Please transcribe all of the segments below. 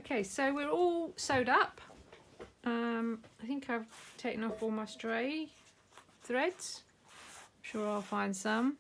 Okay, so we're all sewed up. I think I've taken off all my stray threads. I'm sure I'll find some.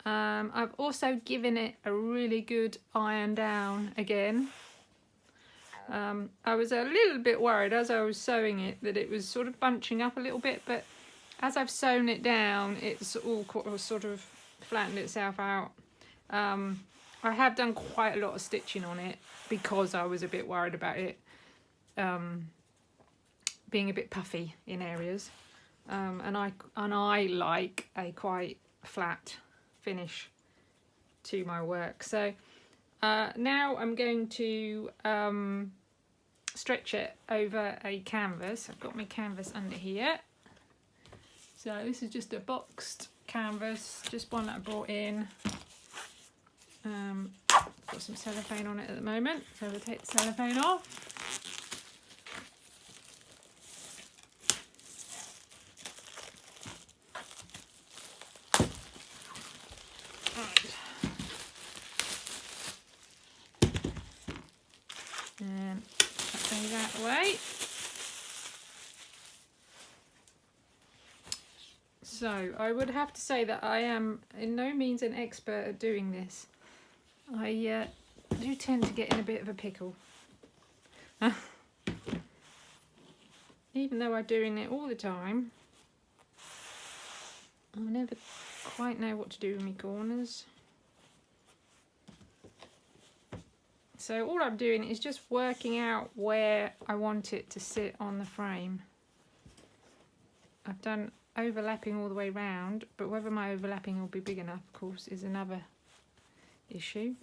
I've also given it a really good iron down again. I was a little bit worried as I was sewing it that it was sort of bunching up a little bit, but as I've sewn it down, it's all sort of flattened itself out. I have done quite a lot of stitching on it because I was a bit worried about it being a bit puffy in areas, and I like a quite flat finish to my work. So now I'm going to stretch it over a canvas. I've got my canvas under here. So this is just a boxed canvas, just one that I brought in. Got some cellophane on it at the moment, so we'll take the cellophane off. And that goes that way. So I would have to say that I am in no means an expert at doing this. I do tend to get in a bit of a pickle. Even though I'm doing it all the time, I never quite know what to do with my corners. So all I'm doing is just working out where I want it to sit on the frame. I've done overlapping all the way round, but whether my overlapping will be big enough, of course, is another issue.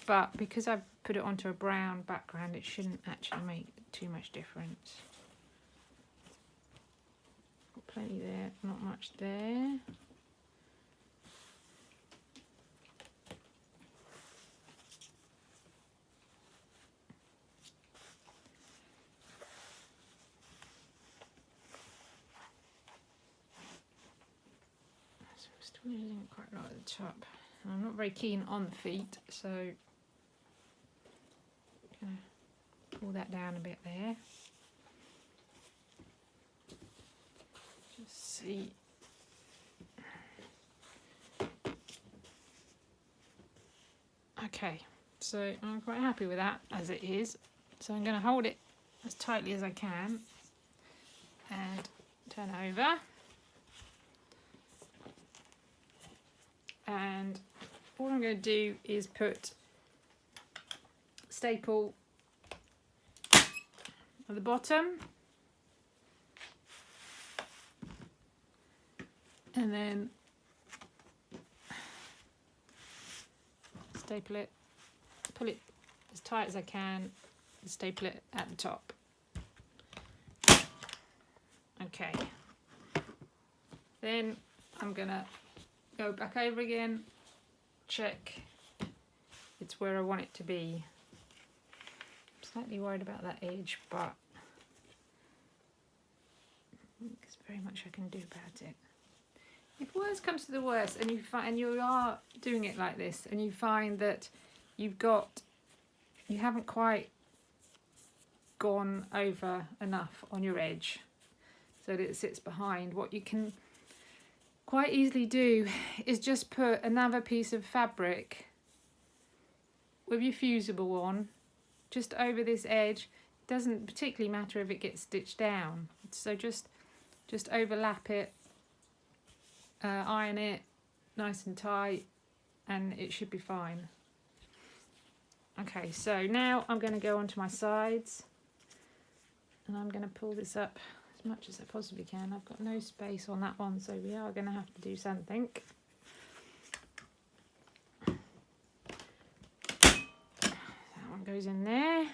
But because I've put it onto a brown background, it shouldn't actually make too much difference. Got plenty there, not much there. So I'm still using quite a lot at the top. I'm not very keen on the feet, so I'm going to pull that down a bit there. Just see. Okay, so I'm quite happy with that as it is. So I'm going to hold it as tightly as I can and turn over. And all I'm going to do is put staple at the bottom, and then staple it, pull it as tight as I can, and staple it at the top. Okay, then I'm gonna go back over again, check it's where I want it to be. I'm slightly worried about that edge, but I think there's very much I can do about it. If worst comes to the worst, and you are doing it like this, and you find that you haven't quite gone over enough on your edge so that it sits behind, what you can quite easily do is just put another piece of fabric with your fusible on just over this edge. It doesn't particularly matter if it gets stitched down, so just overlap it, iron it nice and tight, and it should be fine. Okay, so now I'm going to go onto my sides, and I'm going to pull this up as much as I possibly can. I've got no space on that one, so we are going to have to do something. That one goes in there.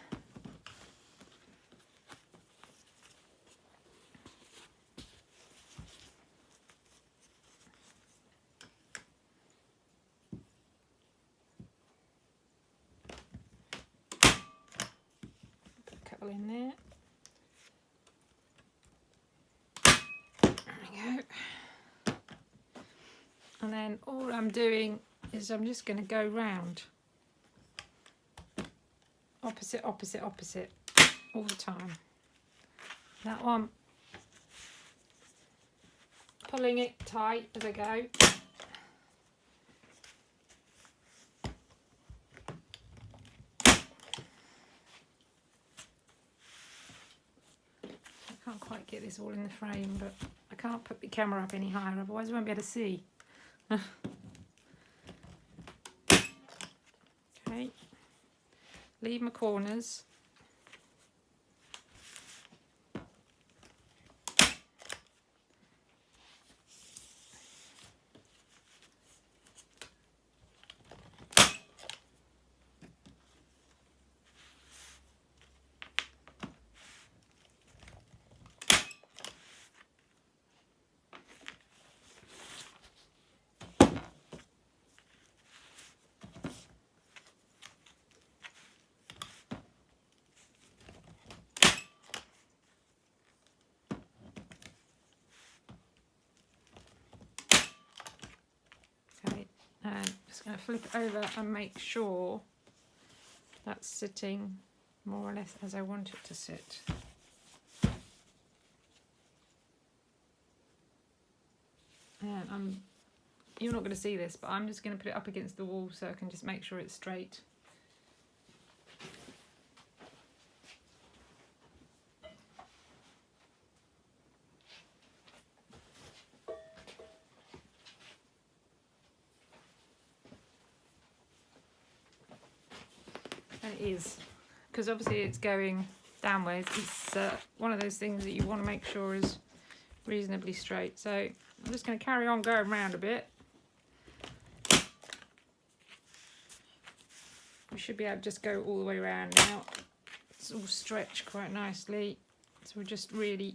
Put a couple in there. Go. And then all I'm doing is I'm just going to go round opposite, opposite, opposite all the time. That one, pulling it tight as I go. I can't quite get this all in the frame, but I can't put the camera up any higher, otherwise I won't be able to see. Okay, leave my corners. And just going to flip it over and make sure that's sitting more or less as I want it to sit. And you're not going to see this, but I'm just going to put it up against the wall so I can just make sure it's straight. And it is, because obviously it's going downwards. It's one of those things that you want to make sure is reasonably straight. So I'm just going to carry on going around a bit. We should be able to just go all the way around now. It's all stretched quite nicely. So we're just really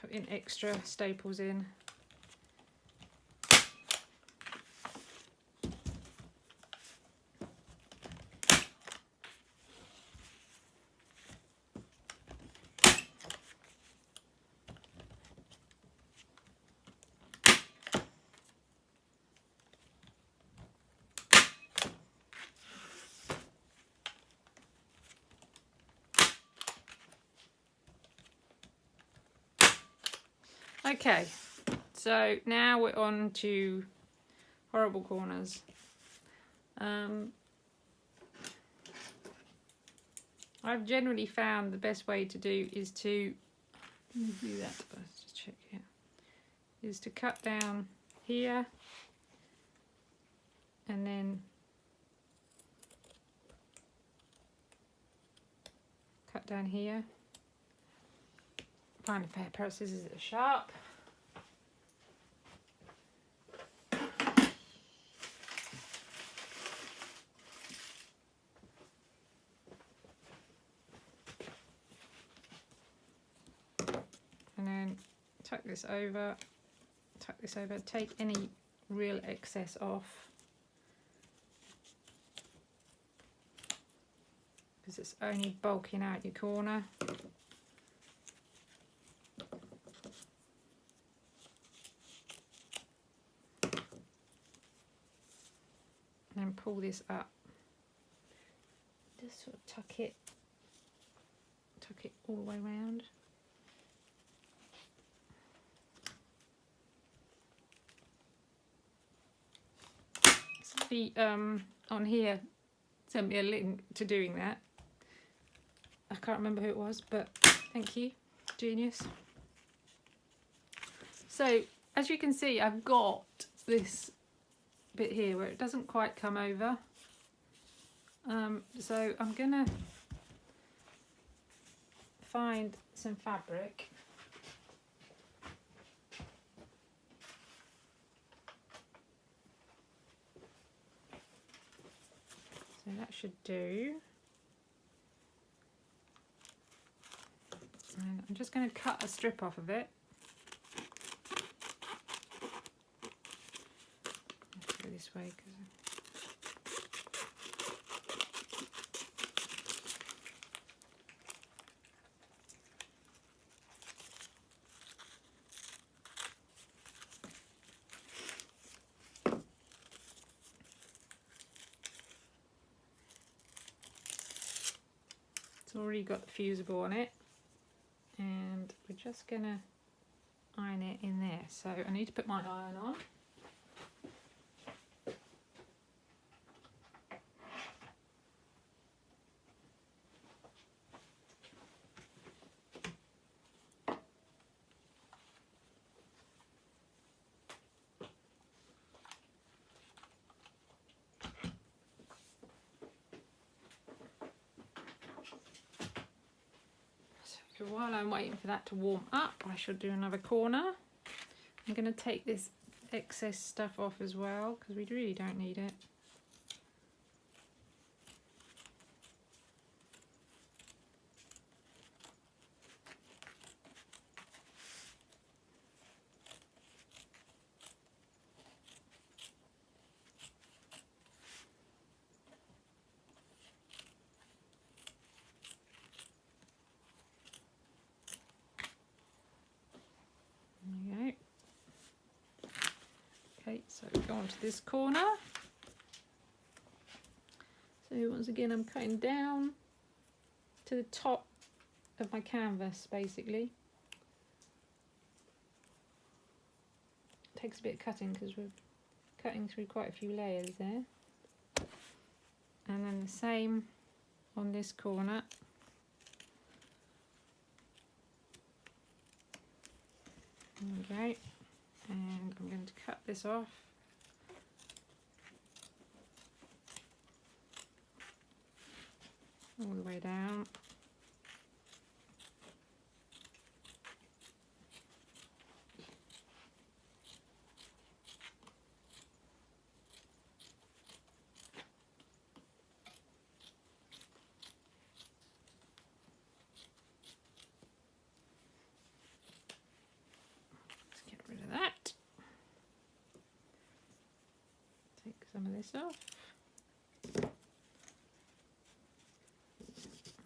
putting extra staples in. Okay, so now we're on to horrible corners. I've generally found the best way to do is to do that. Let's just check here. Is to cut down here and then cut down here. Find a pair of scissors that are sharp. And then tuck this over, take any real excess off, because it's only bulking out your corner. And then pull this up. Just sort of tuck it all the way around. Somebody on here sent me a link to doing that. I can't remember who it was, but thank you, genius. So as you can see, I've got this bit here where it doesn't quite come over. So I'm gonna find some fabric. So that should do. And I'm just going to cut a strip off of it. Let's go this way. It's already got the fusible on it, and we're just gonna iron it in there. So I need to put my iron on. So while I'm waiting for that to warm up, I should do another corner. I'm going to take this excess stuff off as well because we really don't need it. There we go. Okay, so we go on to this corner. So once again, I'm cutting down to the top of my canvas, basically. It takes a bit of cutting because we're cutting through quite a few layers there. And then the same on this corner. There we go. And I'm going to cut this off. All the way down. Let's get rid of that. Take some of this off.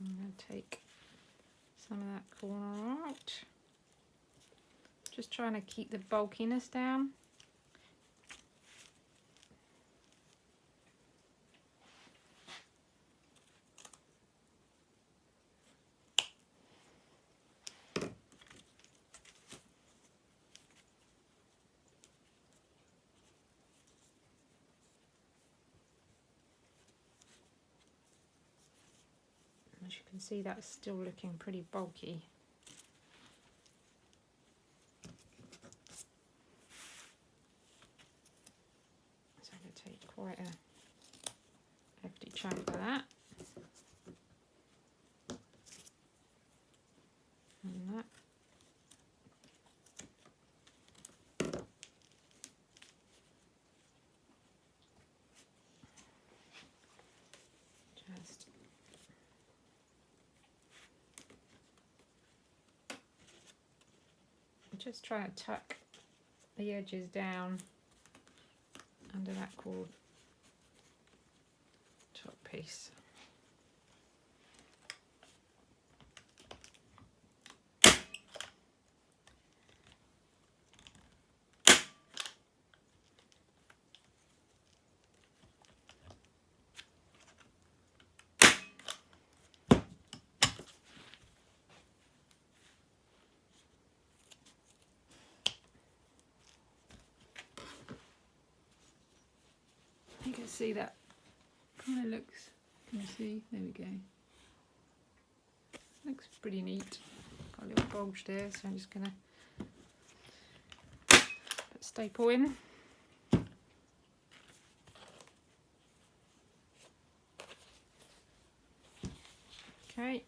I'm going to take some of that corner out. Just trying to keep the bulkiness down. As you can see, that's still looking pretty bulky. So I'm going to take quite a hefty chunk of that. And that. Just try to tuck the edges down under that cord top piece. You can see that kind of looks, can you see? There we go. Looks pretty neat. Got a little bulge there, so I'm just going to put a staple in. Okay.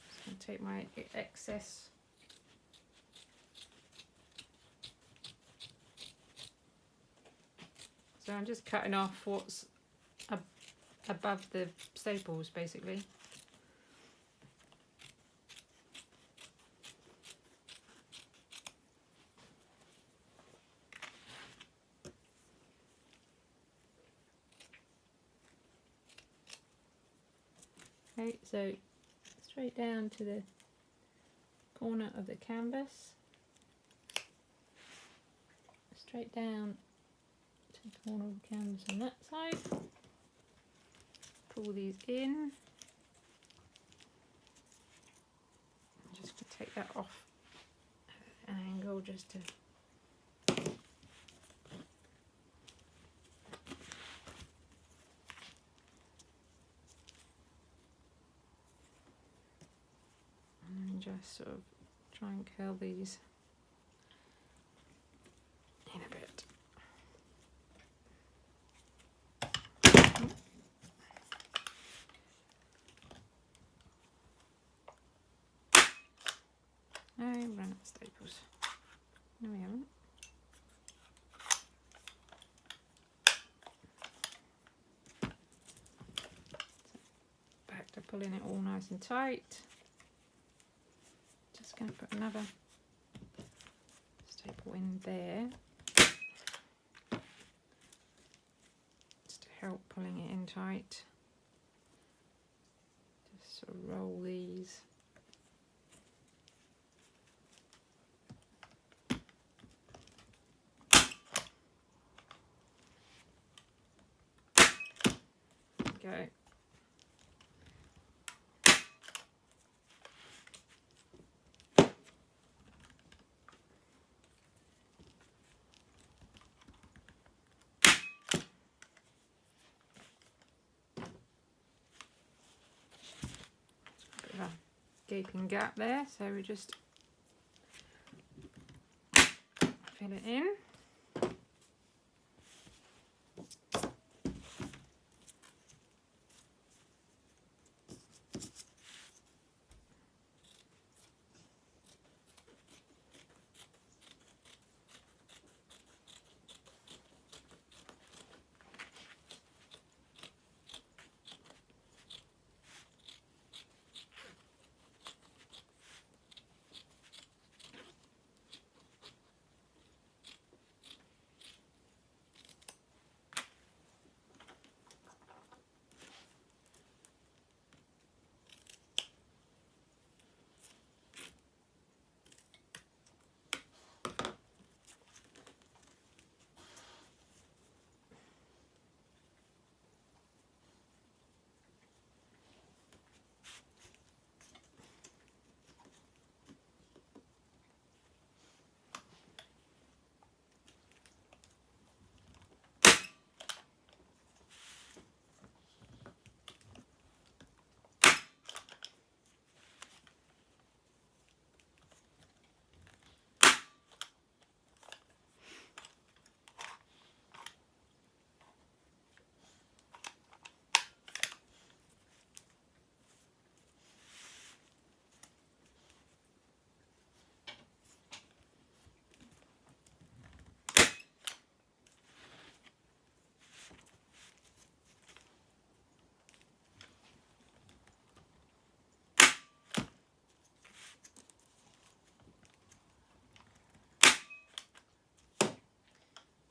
Just going to take my excess . So I'm just cutting off what's above the staples, basically. Okay, so straight down to the corner of the canvas, straight down to the corner of the canvas on that side. pull these in. I'm just going to take that off at an angle just to and just sort of try and curl these in a bit. Oh, we ran out of staples. No, we haven't. Back to pulling it all nice and tight. Just going to put another staple in there just to help pulling it in tight. Just sort of roll these. Go. Bit of a gaping gap there, so we just fill it in.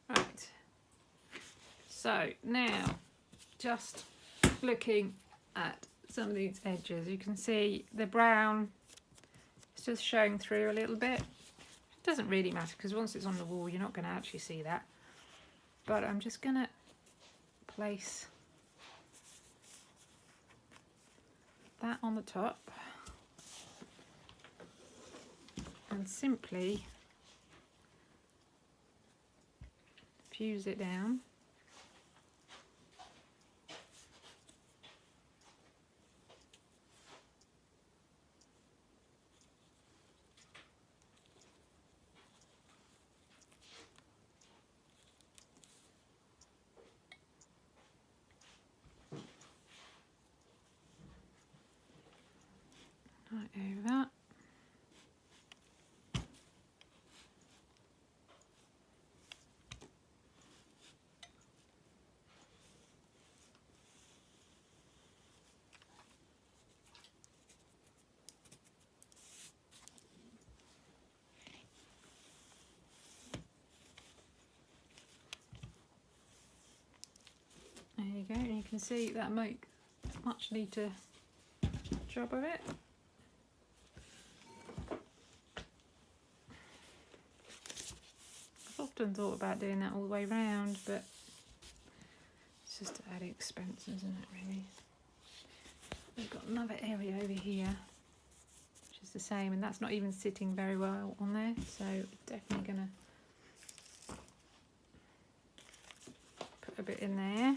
Right, so now just looking at some of these edges, you can see the brown is just showing through a little bit. It doesn't really matter because once it's on the wall you're not going to actually see that, but I'm just going to place that on the top and simply fuse it down. Right over that. There you go, and you can see that make much neater job of it. I've often thought about doing that all the way round, but it's just an added expense, isn't it, really? we've got another area over here, which is the same, and that's not even sitting very well on there, so definitely gonna put a bit in there.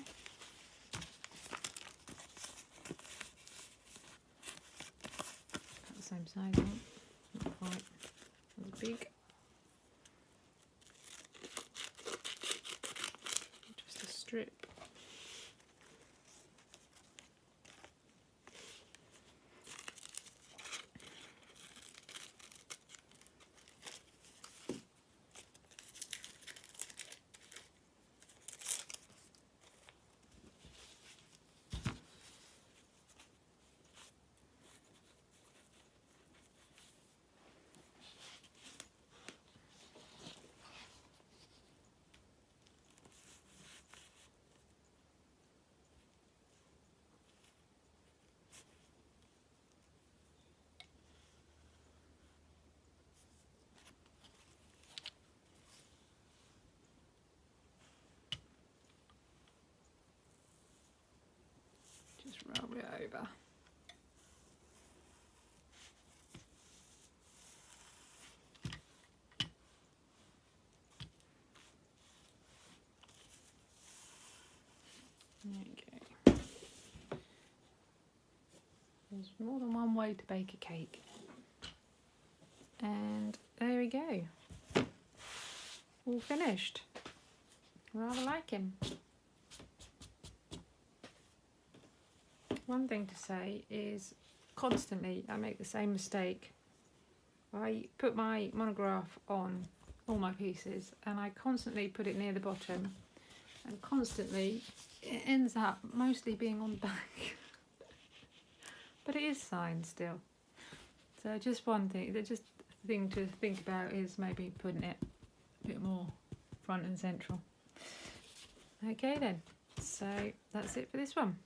About the same size, not quite as big. Just a strip. Just roll it over. There you go. There's more than one way to bake a cake. And there we go. All finished. Rather like him. One thing to say is constantly I make the same mistake. I put my monograph on all my pieces and I constantly put it near the bottom, and constantly it ends up mostly being on the back. But it is signed still. So just one thing, just a thing to think about is maybe putting it a bit more front and central. Okay then, so that's it for this one.